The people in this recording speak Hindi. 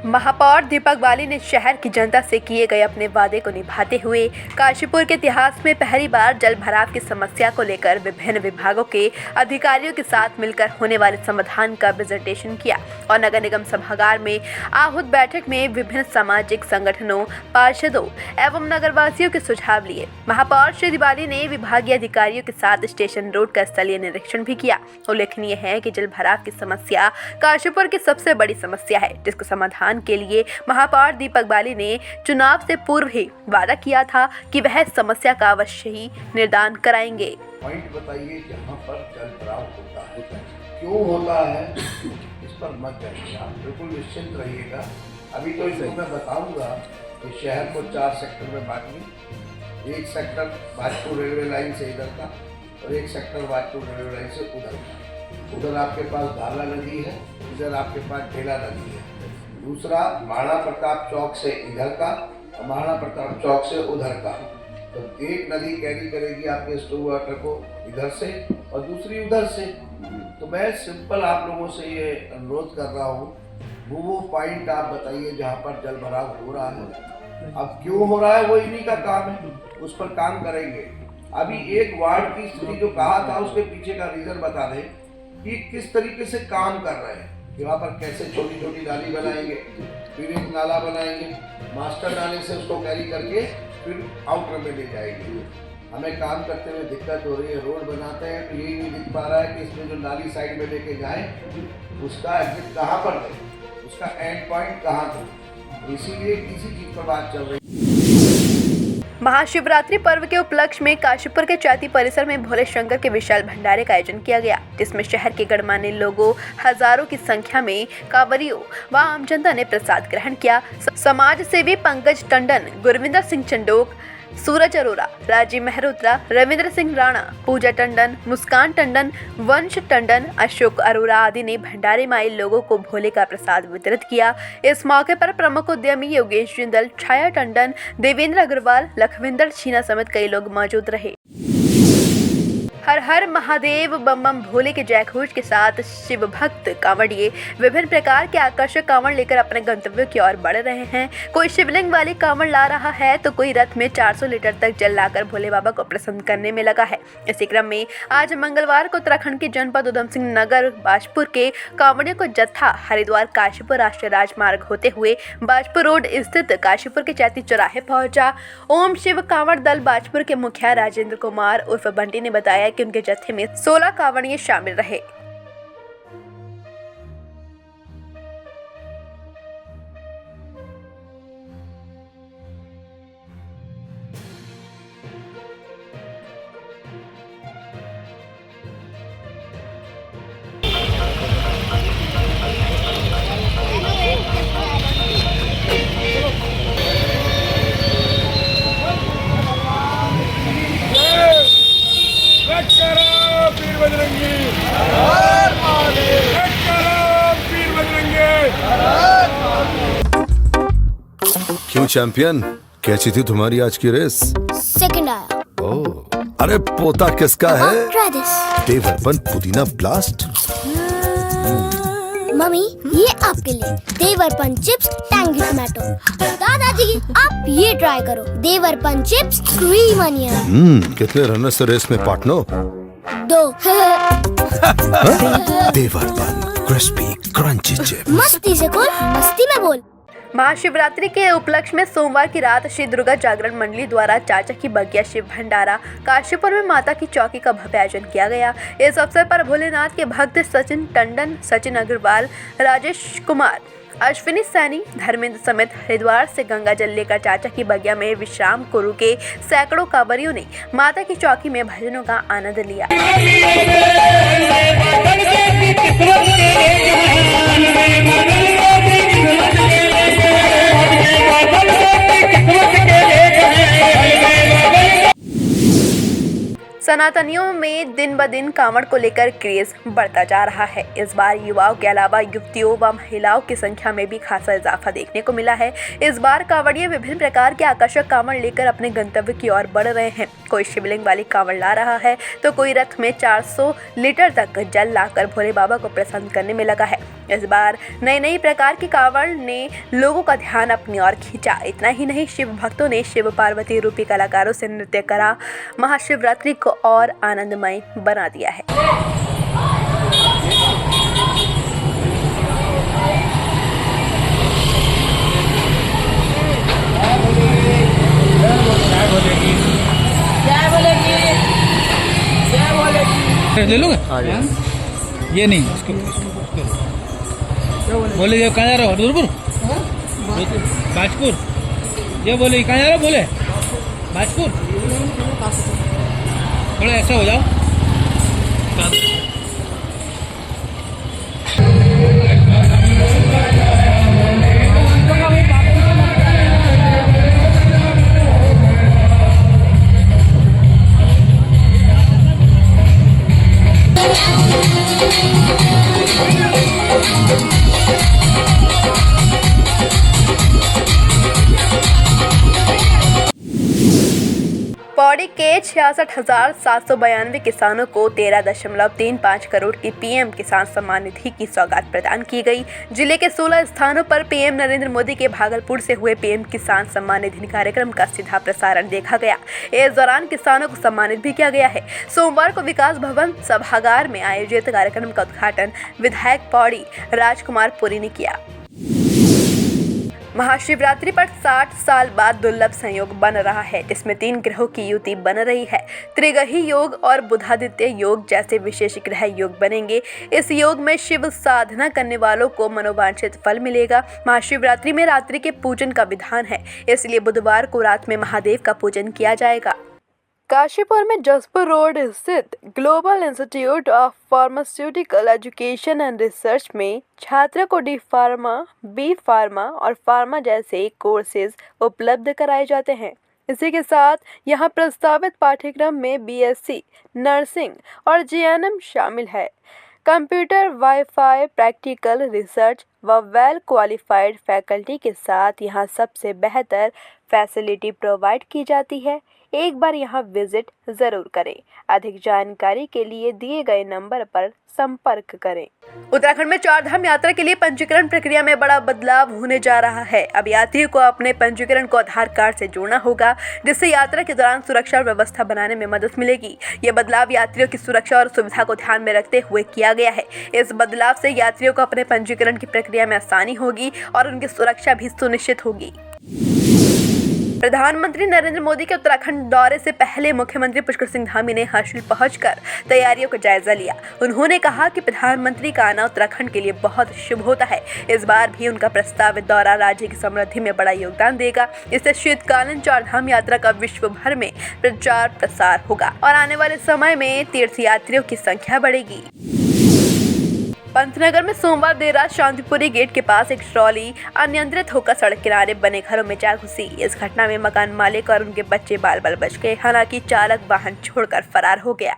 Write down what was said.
महापौर दीपक बाली ने शहर की जनता से किए गए अपने वादे को निभाते हुए काशीपुर के इतिहास में पहली बार जल भराव की समस्या को लेकर विभिन्न विभागों के अधिकारियों के साथ मिलकर होने वाले समाधान का प्रेजेंटेशन किया और नगर निगम सभागार में आहूत बैठक में विभिन्न सामाजिक संगठनों, पार्षदों एवं नगरवासियों के सुझाव लिए। महापौर श्री बाली ने विभागीय अधिकारियों के साथ स्टेशन रोड का स्थलीय निरीक्षण भी किया। उल्लेखनीय है कि जल भराव की समस्या काशीपुर की सबसे बड़ी समस्या है, जिसका समाधान के लिए महापौर दीपक बाली ने चुनाव से पूर्व ही वादा किया था कि वह समस्या का अवश्य ही निदान कराएंगे। पॉइंट बताइए जहाँ पर जल भराव होता है, क्यों होता है, इस पर मत जाइए, आप बिल्कुल निश्चिंत रहिएगा। अभी तो इसको मैं बताऊंगा कि शहर को 4 सेक्टर में बांटिए। एक सेक्टर भाजपुर रेलवे लाइन से इधर का और एक सेक्टर भाजपुर रेलवे लाइन से उधर का। उधर आपके पास भाला नदी है, इधर आपके पास ढेला नदी है। दूसरा महाराणा प्रताप चौक से इधर का और महाराणा प्रताप चौक से उधर का। तो एक नदी कैरी करेगी आपके स्टोर वाटर को इधर से और दूसरी उधर से। तो मैं सिंपल आप लोगों से ये अनुरोध कर रहा हूँ, वो पॉइंट आप बताइए जहाँ पर जल भराव हो रहा है। अब क्यों हो रहा है वो इन्हीं का काम है, उस पर काम करेंगे। अभी एक वार्ड की स्थिति जो कहा था उसके पीछे का रीजन बता दें कि किस तरीके से काम कर रहे हैं। वहाँ पर कैसे छोटी छोटी नाली बनाएंगे, फिर एक नाला बनाएंगे, मास्टर नाले से उसको कैरी करके फिर आउटर में ले जाएंगे। हमें काम करते हुए दिक्कत हो रही है, रोड बनाते हैं तो यही नहीं दिख पा रहा है कि इसमें जो नाली साइड में लेके जाए उसका एग्जिट कहाँ पर दे, उसका एंड पॉइंट कहाँ दे। इसीलिए किसी चीज़ पर बात चल रही है। महाशिवरात्रि पर्व के उपलक्ष्य में काशीपुर के चैती परिसर में भोले शंकर के विशाल भंडारे का आयोजन किया गया, जिसमें शहर के गणमान्य लोगों, हजारों की संख्या में कांवरियों व आम जनता ने प्रसाद ग्रहण किया। समाज सेवी पंकज टंडन, गुरविंदर सिंह चंडोक, सूरज अरोरा, राजीव मेहरोत्रा, रविंद्र सिंह राणा, पूजा टंडन, मुस्कान टंडन, वंश टंडन, अशोक अरोरा आदि ने भंडारे में आए लोगों को भोले का प्रसाद वितरित किया। इस मौके पर प्रमुख उद्यमी योगेश जिंदल, छाया टंडन, देवेंद्र अग्रवाल, लखविंदर छीना समेत कई लोग मौजूद रहे। हर हर महादेव बम बम भोले के जयघोष के साथ शिव भक्त कांवड़िए विभिन्न प्रकार के आकर्षक कांवड़ लेकर अपने गंतव्य की ओर बढ़ रहे हैं। कोई शिवलिंग वाली कांवड़ ला रहा है तो कोई रथ में 400 लीटर तक जल लाकर भोले बाबा को प्रसन्न करने में लगा है। इसी क्रम में आज मंगलवार को उत्तराखंड के जनपद उधम सिंह नगर बाजपुर के कांवड़ियों को जत्था हरिद्वार काशीपुर राष्ट्रीय राजमार्ग होते हुए बाजपुर रोड स्थित काशीपुर के चैती चौराहे पहुंचा। ओम शिव कांवड़ दल बाजपुर के मुखिया राजेंद्र कुमार उर्फ बंटी ने बताया कि उनके जत्थे में 16 कांवड़िए शामिल रहे। क्यों चैंपियन, कैसी थी तुम्हारी आज की रेस? सेकंड आया। ओह, अरे पोता किसका है? Try this। देवरपन पुदीना ब्लास्ट। मम्मी ये आपके लिए देवरपन चिप्स टैंगी टमाटो। दादाजी आप ये ट्राई करो, देवरपन चिप्स क्रीम अनियन। कितने रनर से रेस में पार्टनर? 2। देवरपन क्रिस्पी क्रंची चिप्स। मस्ती से बोल, मस्ती में बोल। महाशिवरात्रि के उपलक्ष्य में सोमवार की रात श्री दुर्गा जागरण मंडली द्वारा चाचा की बगिया शिव भंडारा काशीपुर में माता की चौकी का भव्य आयोजन किया गया। इस अवसर पर भोलेनाथ के भक्त सचिन टंडन, सचिन अग्रवाल, राजेश कुमार, अश्विनी सैनी, धर्मेंद्र समेत हरिद्वार से गंगा जल लेकर चाचा की बगिया में विश्राम को रुके सैकड़ों कांवरियों ने माता की चौकी में भजनों का आनंद लिया। सनातनियों में दिन ब दिन कांवड़ को लेकर क्रेज बढ़ता जा रहा है। इस बार युवाओं के अलावा युवतियों व महिलाओं की संख्या में भी खासा इजाफा देखने को मिला है। इस बार कांवड़िये विभिन्न प्रकार के आकर्षक कांवड़ लेकर अपने गंतव्य की ओर बढ़ रहे हैं। कोई शिवलिंग वाली कांवड़ ला रहा है तो कोई रथ में 400 लीटर तक जल लाकर भोले बाबा को प्रसन्न करने में लगा है। इस बार नई प्रकार की कांवड़ ने लोगों का ध्यान अपनी ओर खींचा। इतना ही नहीं, शिव भक्तों ने शिव पार्वती रूपी कलाकारों से नृत्य करा महाशिवरात्रि को और आनंदमय बना दिया है। ले लूँगा ये नहीं इसको बोले ये कहाँ जा रहा हो? दूरपुर बाजपुर ये बोले कहाँ जा रहा हो? बोले बाजपुर थोड़ा ऐसा हो जाओ। पौड़ी के 66,792 किसानों को 13.35 करोड़ की पीएम किसान सम्मान निधि की सौगात प्रदान की गई। जिले के 16 स्थानों पर पीएम नरेंद्र मोदी के भागलपुर से हुए पीएम किसान सम्मान निधि कार्यक्रम का सीधा प्रसारण देखा गया। इस दौरान किसानों को सम्मानित भी किया गया है। सोमवार को विकास भवन सभागार में आयोजित कार्यक्रम का उद्घाटन विधायक पौड़ी राजकुमार पुरी ने किया। महाशिवरात्रि पर 60 साल बाद दुर्लभ संयोग बन रहा है, जिसमें 3 ग्रहों की युति बन रही है। त्रिग्रही योग और बुधादित्य योग जैसे विशेष ग्रह योग बनेंगे। इस योग में शिव साधना करने वालों को मनोवांछित फल मिलेगा। महाशिवरात्रि में रात्रि के पूजन का विधान है, इसलिए बुधवार को रात में महादेव का पूजन किया जाएगा। काशीपुर में जसपुर रोड स्थित global institute of pharmaceutical education and research में छात्रों को डी फार्मा, बी फार्मा और फार्मा जैसे कोर्सेज उपलब्ध कराए जाते हैं। इसी के साथ यहां प्रस्तावित पाठ्यक्रम में बीएससी नर्सिंग और जीएनएम शामिल है। कंप्यूटर, वाईफाई, प्रैक्टिकल रिसर्च व वेल क्वालिफाइड फैकल्टी के साथ यहां सबसे बेहतर फैसिलिटी प्रोवाइड की जाती है। एक बार यहाँ विजिट जरूर करें। अधिक जानकारी के लिए दिए गए नंबर पर संपर्क करें। उत्तराखंड में 4 धाम यात्रा के लिए पंजीकरण प्रक्रिया में बड़ा बदलाव होने जा रहा है। अब यात्रियों को अपने पंजीकरण को आधार कार्ड से जोड़ना होगा, जिससे यात्रा के दौरान सुरक्षा व्यवस्था बनाने में मदद मिलेगी। यह बदलाव यात्रियों की सुरक्षा और सुविधा को ध्यान में रखते हुए किया गया है। इस बदलाव से यात्रियों को अपने पंजीकरण की प्रक्रिया में आसानी होगी और उनकी सुरक्षा भी सुनिश्चित होगी। प्रधानमंत्री नरेंद्र मोदी के उत्तराखंड दौरे से पहले मुख्यमंत्री पुष्कर सिंह धामी ने हर्षिल पहुंचकर तैयारियों का जायजा लिया। उन्होंने कहा कि प्रधानमंत्री का आना उत्तराखंड के लिए बहुत शुभ होता है। इस बार भी उनका प्रस्तावित दौरा राज्य की समृद्धि में बड़ा योगदान देगा। इससे शीतकालीन 4 धाम यात्रा का विश्व भर में प्रचार प्रसार होगा और आने वाले समय में तीर्थयात्रियों की संख्या बढ़ेगी। पंतनगर में सोमवार देर रात शांतिपुरी गेट के पास एक ट्रॉली अनियंत्रित होकर सड़क किनारे बने घरों में जा घुसी। इस घटना में मकान मालिक और उनके बच्चे बाल बाल बच गए। हालांकि चालक वाहन छोड़कर फरार हो गया।